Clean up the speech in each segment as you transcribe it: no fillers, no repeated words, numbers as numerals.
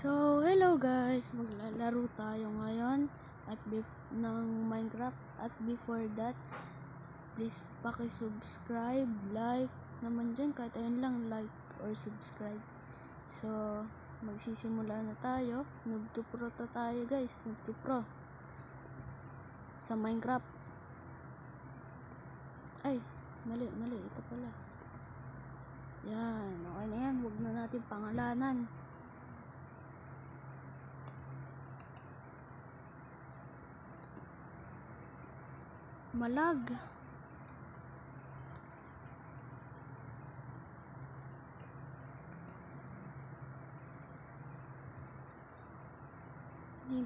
So, hello guys! Maglalaro tayo ngayon ng Minecraft. At before that, please paki-subscribe, like naman dyan, kahit ayun lang, like or subscribe. So, magsisimula na tayo. Noob to Pro to tayo guys, Noob to Pro sa Minecraft. Ay, mali, ito pala. Yan, okay na yan, huwag na natin pangalanan. Malag.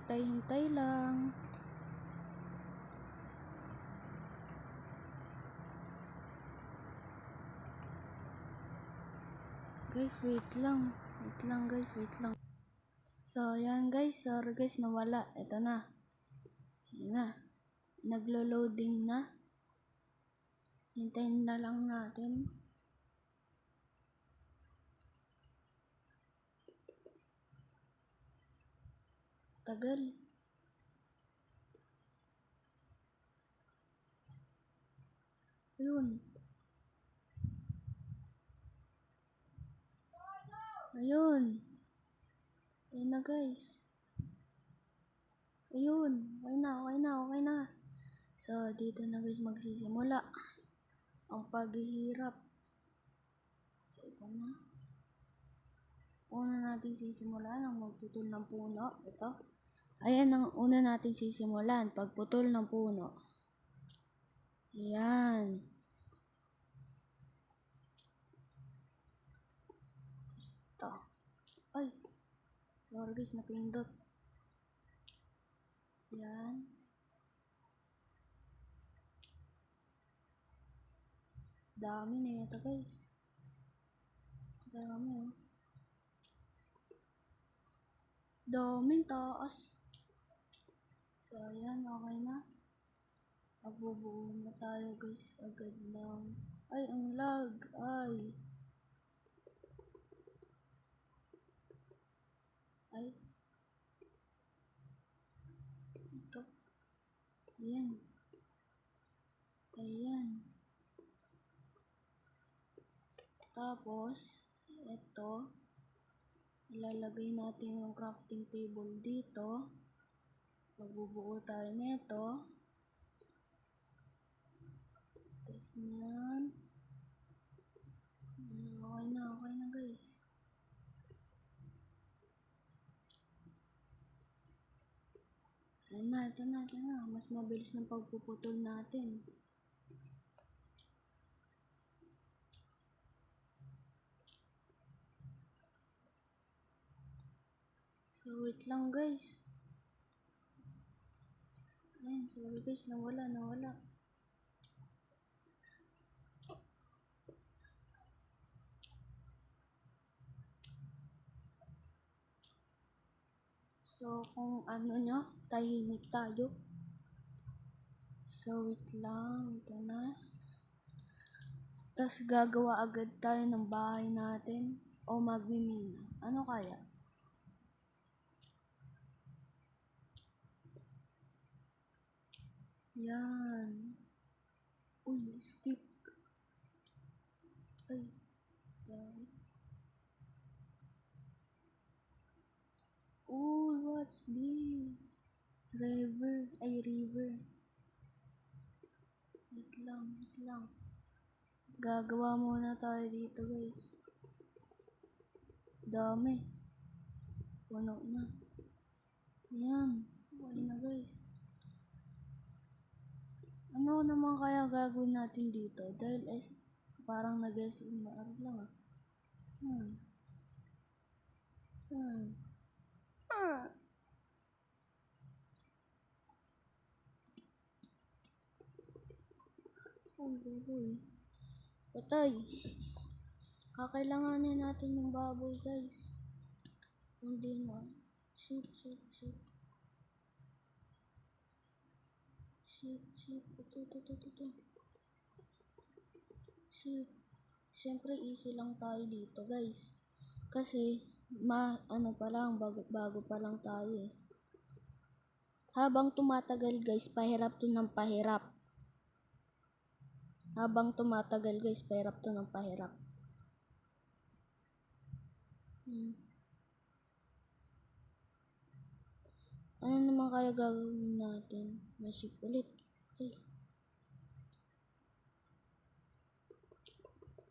Hintay lang. Guys, wait lang guys, wait lang. So, yan guys, sorry guys, nawala. Ito na. Yan na. Naglo-loading na. Hintayin na lang natin. Tagal. Ayun. Ayun na guys. Ayun. Okay na. So, dito na guys magsisimula ang paghihirap. So, ito na. Una natin sisimulan ang magputol ng puno. Ito. Ayan ang una natin sisimulan. Pagputol ng puno. Yan. Ito. Ay. Sorry guys, napindot. Yan. Dami na ito guys. Dami oh. Daming taas. So, ayan, okay na. Magbubuo na tayo guys agad ng... Ay, ang lag. Ay. Ito. Ayan. Tapos, ito. Ilalagay natin yung crafting table dito. Magbubuo tayo nito. Test niyan. Okay na guys. Ayan na, ito na. Mas mabilis ng pagpuputol natin. So, wait lang guys. Ayan, sorry guys, nawala. So, kung ano nyo, tahimik tayo. So, wait lang. Ito na. Tapos, gagawa agad tayo ng bahay natin. O magmimina. Ano kaya? Yan. Uy, stick. Ay, dahil. Oh, what's this? River. Wait lang. Gagawa muna tayo dito guys. Dami. Puno na. Yan. Okay na guys. Ano naman kaya gagawin natin dito? Dahil parang nag-SMR lang ah. Baboy. Patay. Kakailanganin natin yung baboy guys. Hindi mo. Sheep. Ito. Sheep. Siyempre easy lang tayo dito guys. Kasi ano pa lang, bago pa lang tayo eh. Habang tumatagal guys, pahirap to ng pahirap. Habang tumatagal guys, pahirap to ng pahirap. Ano naman kaya gagawin natin? May ship ulit. Ay.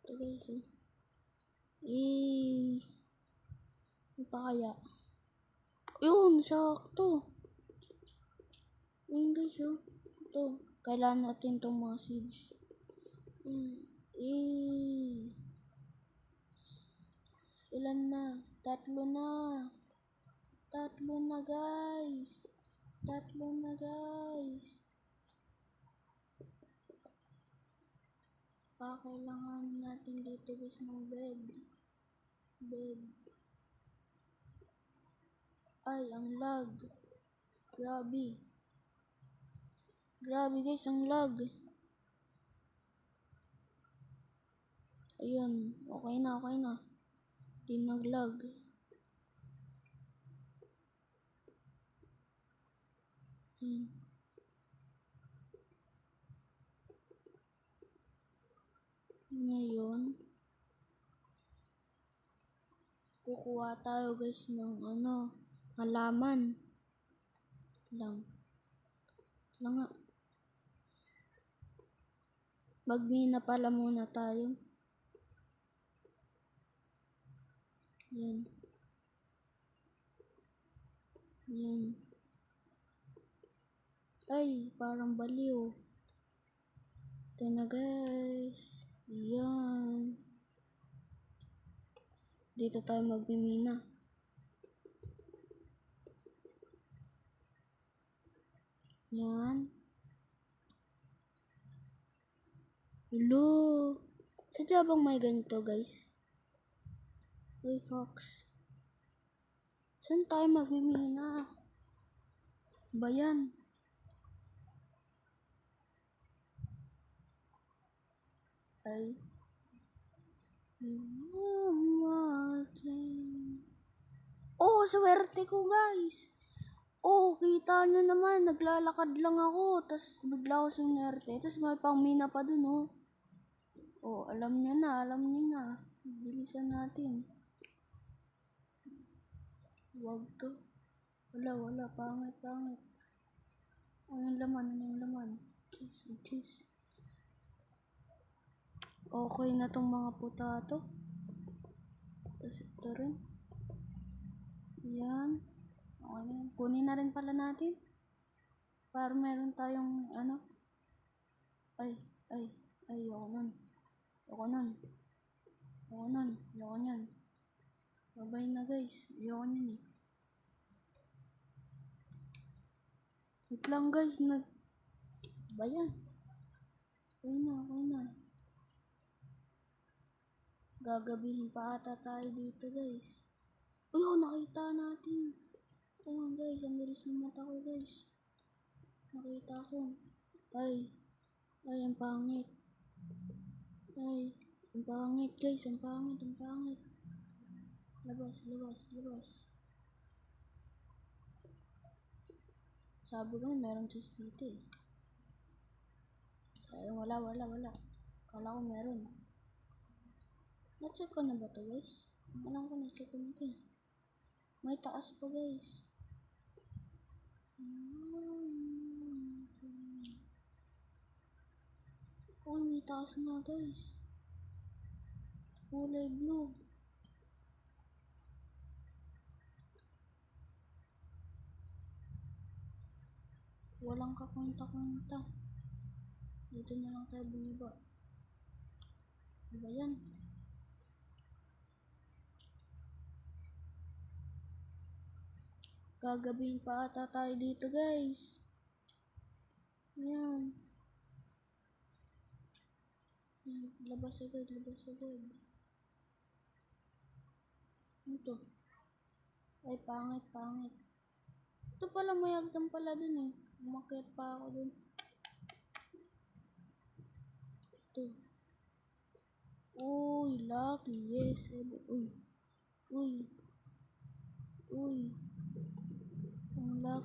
Ito guys eh. Ano pa kaya? Yun, sakto. Yun guys oh. Ito. Kailangan natin itong mga seeds. Ilan na? Tatlo na. Tatlo na guys. Kailangan natin dito guys ng bed. Ay, ang lag. Grabe guys, ang lag. Ayun, okay na. Di nag-lag. Ngayon, kukuha tayo guys ng halaman. Lang nga. Magmina pala muna tayo. Yan. Ay, parang baliw. Ito na guys. Yan. Dito tayo magmimina. Yan. Hello. Sadya bang may ganito guys? Uy, Fox. Saan tayo magmimina? Ba yan? Ay. Oh, swerte ko guys. Oh, kita nyo naman, naglalakad lang ako, tas bigla ako swerte, tas may pangmina pa dun oh. Oh, alam nyo na. Bilisan natin. Wag to. Wala, pangit. Anong laman? Cheese. Okay na tong mga potato. Tas ito rin. Yan. Okay. Kunin na rin pala natin. Para meron tayong Ay, ayoko nun. Ayoko nyan. Babay na guys. Ayoko nyan eh. Wait lang guys. Bayan. Okay na. Gagabihin pa ata tayo dito guys. Uy, nakita natin. Ayun guys, ang bilis ng mata ko guys. Nakita ko. Ay, ang pangit. Ang pangit guys, ang pangit. Labas. Sabi ko meron cheese dito eh. Sayang, wala. Kala ko meron. Na-check ko na ba to guys? Alam ko na-check ko na to eh. May taas pa guys. Oh, may taas nga guys. Kulay blue. Walang kakwenta-kwenta. Dito na lang tayo bumaba. Diba yan? Gagabihin pa ata tayo dito guys. Yan. Labas agad. Ano to? Ay, pangit. Ito pala, may hagdan pala dun eh. Umakyat pa ako dun. Ito. Uy, lucky. Yes. Uy.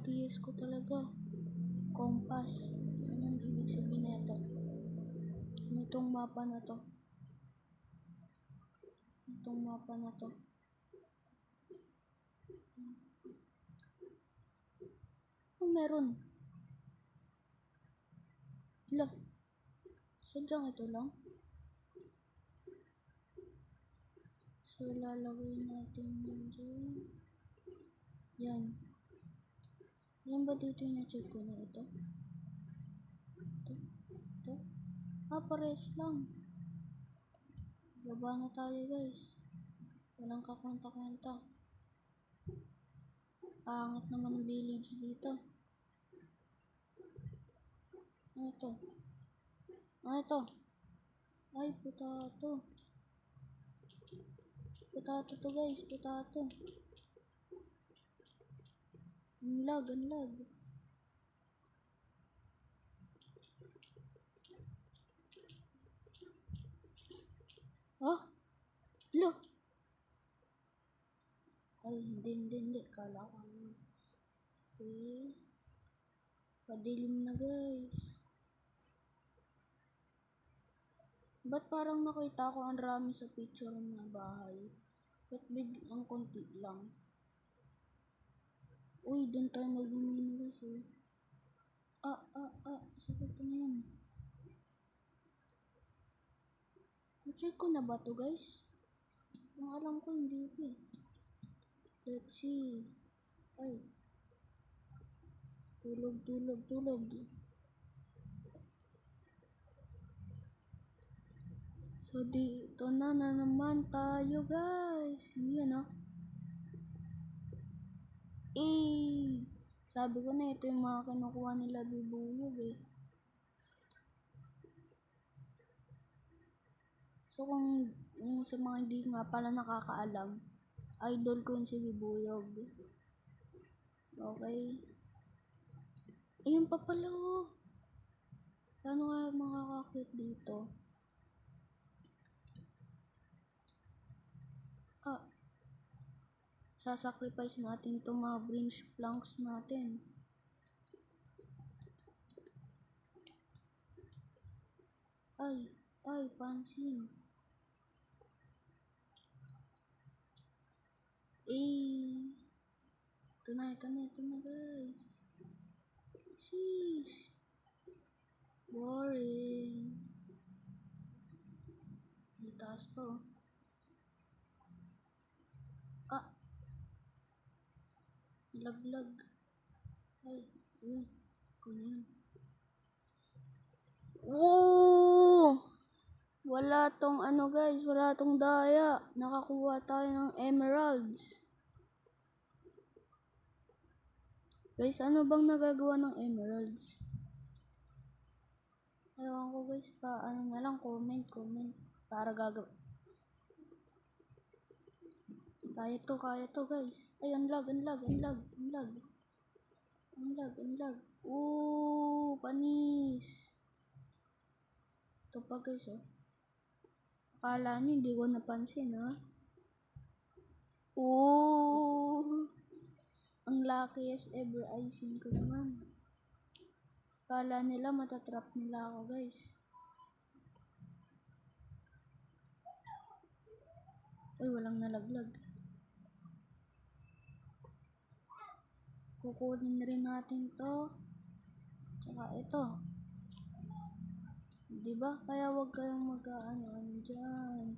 luckiest ko talaga. Compass. Anong ibig sabihin na ito? Itong mapa na to. Itong mapa na to. Ano meron? Wala. Sadyang ito lang. So, lalagay natin yun dyan. Yan. Yan ba dito yung check ko na ito? Ito? Pares lang. Baba na tayo guys. Walang kakwenta-kwenta. Pangit naman ang village dito. Ano ito? Ano ito? Ay, potato. Potato to guys, potato. Ang lag. Ah? Lo! Ay, hindi. Kala ko. Okay. Padilim na guys. Ba't parang nakita ko ang rami sa picture na bahay? Ba't ang konti lang? Uy, doon tayo mag-lumino guys eh. Sakit na yun. Na-check ko na ba to guys? Ang alam ko hindi pa eh. Let's see. Ay. Tulog. So, dito na naman tayo guys. Yan ah. Sabi ko na ito yung mga kinukuha nila bibuyog eh. So, kung sa mga hindi nga pala nakakaalam, idol ko yun si Bibuyog. Okay. Ayun pa pala oh. Paano nga makakakit dito? Sasacrifice natin itong mga branch planks natin. Ay, pansin. Ito na guys. Sheesh. Boring. Itaas pa oh. Laglag. Ay, ganyan. Woo! Wala tong ano guys, wala tong daya. Nakakuha tayo ng emeralds. Guys, ano bang nagagawa ng emeralds? Ewan ko guys, ano na lang, comment. Para gagawin. Kaya to guys. Ay, ang lag. Panis. Ito pa guys oh. Akala nyo hindi ko napansin ha. Ang luckiest ever icing ko naman. Akala nila matatrap nila ako guys. Ay, walang nalaglag. Kukunin rin natin to. Tsaka ito. Diba? Kaya wag kayong mag-ano dyan.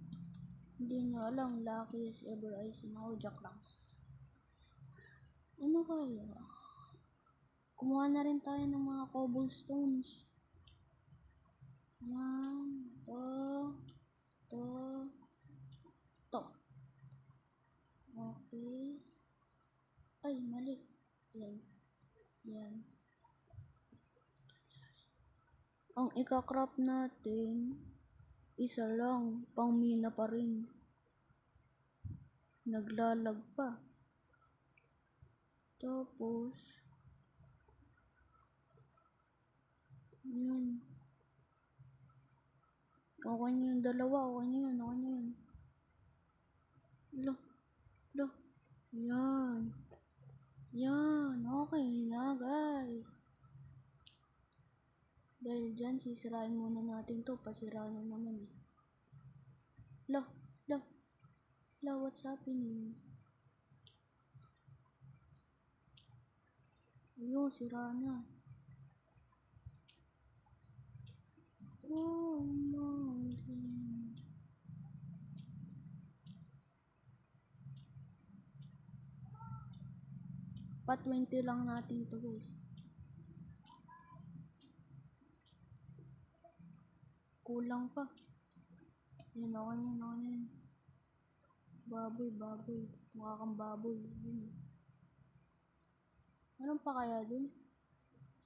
Hindi nyo alam, luckiest ever icing ako. Joke lang. Ano kaya? Kumuha na rin tayo ng mga cobblestones. Yan. To. Okay. Ay, mali. Yan. Ang ika-crop natin, isa lang, pang mina pa rin. Naglalag pa. Tapos, yun. Okay nyo yung dalawa, okay nyo yun. Lo. Yan, okay na. Dahil dyan, sisirain muna natin to. Pasira na naman eh. La, what's happening? Ayun, sira na. Oh my God. Pa 20 lang natin to guys. Kulang pa. Yan, ako na yan. Baboy. Mukha kang baboy. Yun. Meron pa kaya dun?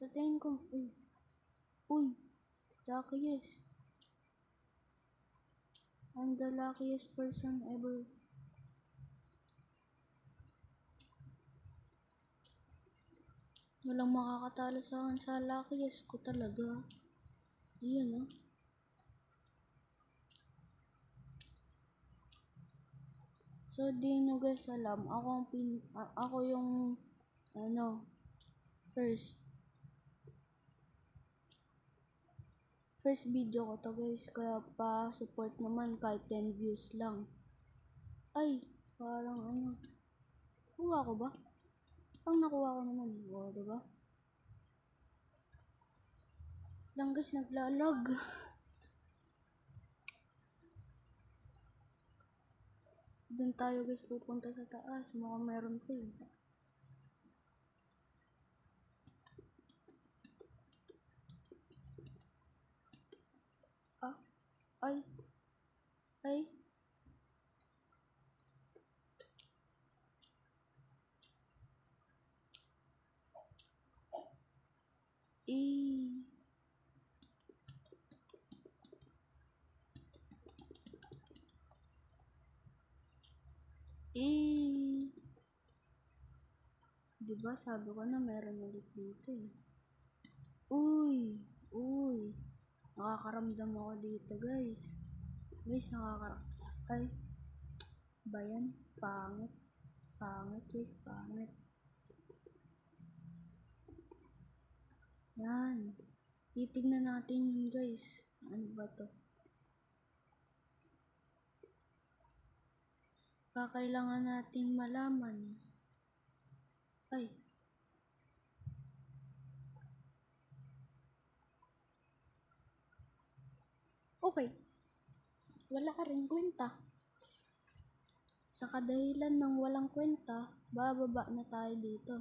Sa tingin ko, uy, luckiest. I'm the luckiest person ever. Walang makakatalo sa akin sa luckiest ko talaga. Yun ah. So di nyo guys alam, ako yung first video ko to guys, kaya pa support naman kahit 10 views lang. Ay, parang kuha ko ba? Ang nakuha ko naman, diba? Lang guys, naglalag. Doon tayo guys pupunta sa taas, mukhang meron pa eh. Ay. Diba sabi ko na meron ulit dito eh. Uy. Nakakaramdam ako dito guys. Ay. Bayan. Pangit guys. Pangit. Yan. Titignan natin yun guys. Ano ba to? Kakailangan nating malaman. Ay. Okay. Wala ka rin kwenta. Sa kadahilan ng walang kwenta, bababa na tayo dito.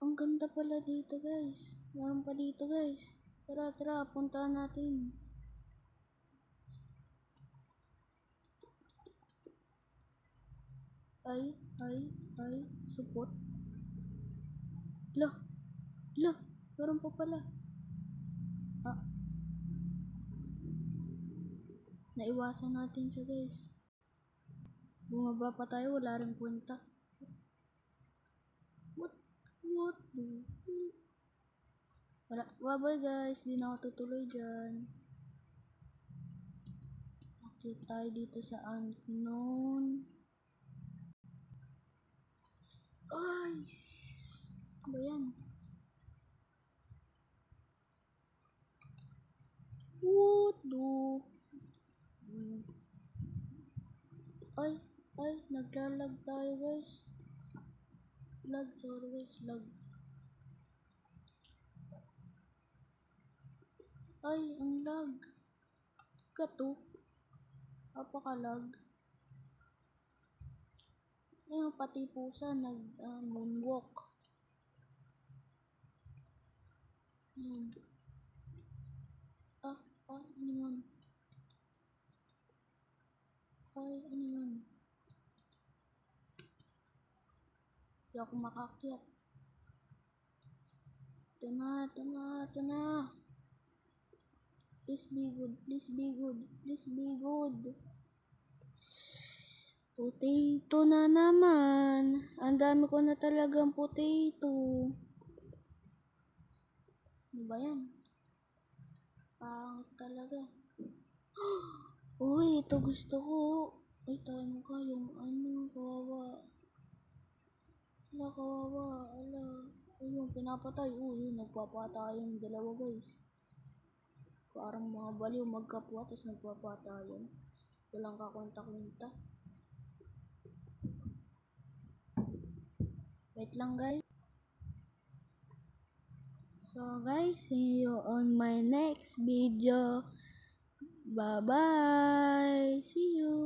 Ang ganda pala dito guys. Meron pa dito guys. Tara, puntahan natin. Ay, support. Lah, meron pa pala. Naiwasan natin siya guys. Bumaba pa tayo, wala rin kwenta. What the? Wala. Bye guys, di na ako tutuloy dyan. Okay, tayo dito sa unknown. Ay, ano yan? What the? Ay, naglalag tayo guys. Sorry guys, lag. Ay, ang lag. Kato. Apakalag. Ayun, pati pusa moonwalk. Yan. Ano yun? Ay, ano yun? Di ako makakyat. Ito na. Please be good. Potato na naman. Ang dami ko na talagang potato. Ano ba yan? Pangit talaga. Uy, ito gusto ko. Ay, tayo mo ka yung kawawa. Kawawa. Yung pinapatay. Yun, nagpapatay yung dalawa guys. Parang mga baliw magkapwa tapos nagpapatayan. Walang kakwenta-kwenta. Wait lang guys. So guys, see you on my next video. Bye bye. See you.